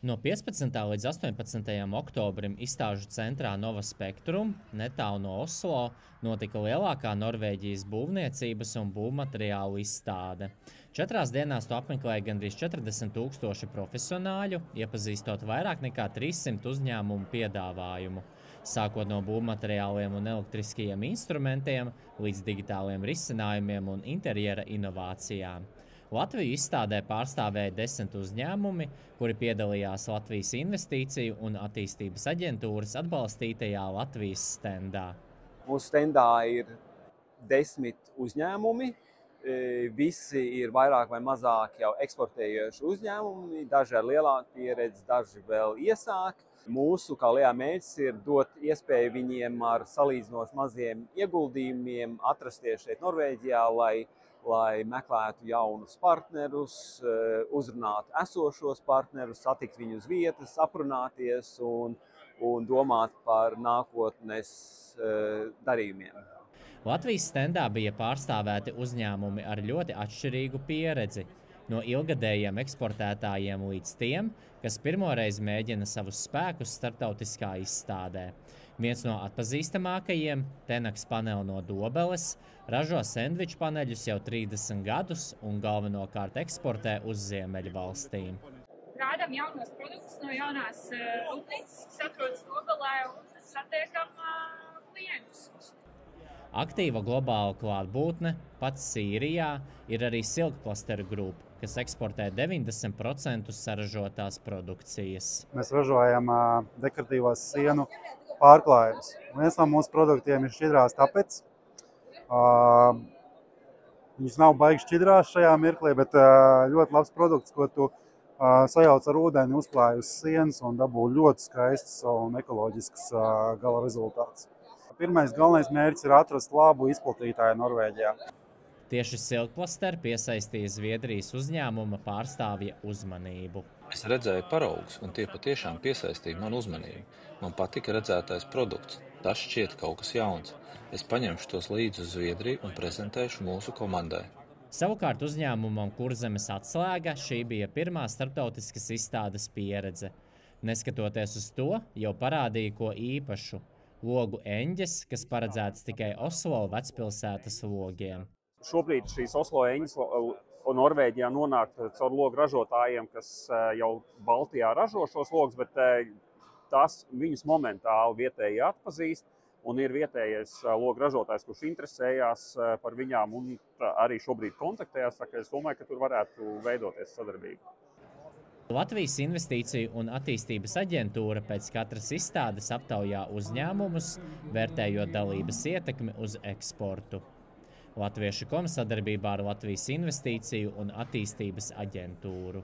No 15. līdz 18. oktobrim izstāžu centrā Nova Spektrum, netālu no Oslo, notika lielākā Norvēģijas būvniecības un būvmateriālu izstāde. 4 dienās to apmeklēja gandrīz 40,000 profesionāļu, iepazīstot vairāk nekā 300 uzņēmumu piedāvājumu. Sākot no būvmateriāliem un elektriskajiem instrumentiem līdz digitāliem risinājumiem un interjera inovācijām. Latviju izstādē pārstāvēja 10 uzņēmumi, kuri piedalījās Latvijas Investīciju un attīstības aģentūras atbalstītajā Latvijas stendā. Mūsu stendā ir 10 uzņēmumi. Visi ir vairāk vai mazāk jau eksportējoši uzņēmumi, daži ar lielāku pieredzi, daži vēl iesāk. Mūsu kā lielā mērķis ir dot iespēju viņiem ar salīdzinoši maziem ieguldījumiem atrasties šeit Norvēģijā, lai meklētu jaunus partnerus, uzrunātu esošos partnerus, satikt viņus uz vietas, aprunāties un domāt par nākotnes darījumiem. Latvijas stendā bija pārstāvēti uzņēmumi ar ļoti atšķirīgu pieredzi, no ilgadējiem eksportētājiem līdz tiem, kas pirmoreiz mēģina savus spēkus starptautiskā izstādē. Viens no atpazīstamākajiem, Tenax Panel no Dobeles, ražo sendviču paneļus jau 30 gadus un galvenokārt eksportē uz Ziemeļvalstīm. Rādām jaunos produktus no jaunās rūpnīcas, kas atrodas Dobelē, un satiekam klientus. Aktīva globāla klātbūtne, pats Sīrijā, ir arī Silkplasteru grupa, kas eksportē 90% saražotās produkcijas. Mēs ražojam dekoratīvos sienu pārklājumus. Viens no mūsu produktiem ir šķidrās tapets. Viņas nav baigi šķidrās šajā mirklī, bet ļoti labs produkts, ko tu sajauc ar ūdeni, uzklāj uz sienas un dabū ļoti skaists un ekoloģisks gala rezultāts. Pirmais galvenais mērķis ir atrast labu izplatītāju Norvēģijā. Tieši Silkplaster piesaistīja Zviedrijas uzņēmuma pārstāvja uzmanību. Es redzēju paraugus, un tie patiešām piesaistīja manu uzmanību. Man patika redzētais produkts. Tas šķiet kaut kas jauns. Es paņemšu tos līdzi uz Zviedriju un prezentēšu mūsu komandai. Savukārt uzņēmumam Kurzemes atslēga šī bija pirmā starptautiskas izstādes pieredze. Neskatoties uz to, jau parādīja ko īpašu – logu eņģes, kas paredzētas tikai Oslo vecpilsētas logiem. Šobrīd šīs Oslo eņģes Norvēģijā nonāk caur logu ražotājiem, kas jau Baltijā ražo šos logus, bet viņus momentāli vietēji atpazīst, un ir vietējais logu ražotājs, kurš interesējās par viņām un arī šobrīd kontaktējās, tā kā es domāju, ka tur varētu veidoties sadarbība. Latvijas Investīciju un attīstības aģentūra pēc katras izstādes aptaujā uzņēmumus, vērtējot dalības ietekmi uz eksportu. Latviešu.com sadarbībā ar Latvijas Investīciju un attīstības aģentūru.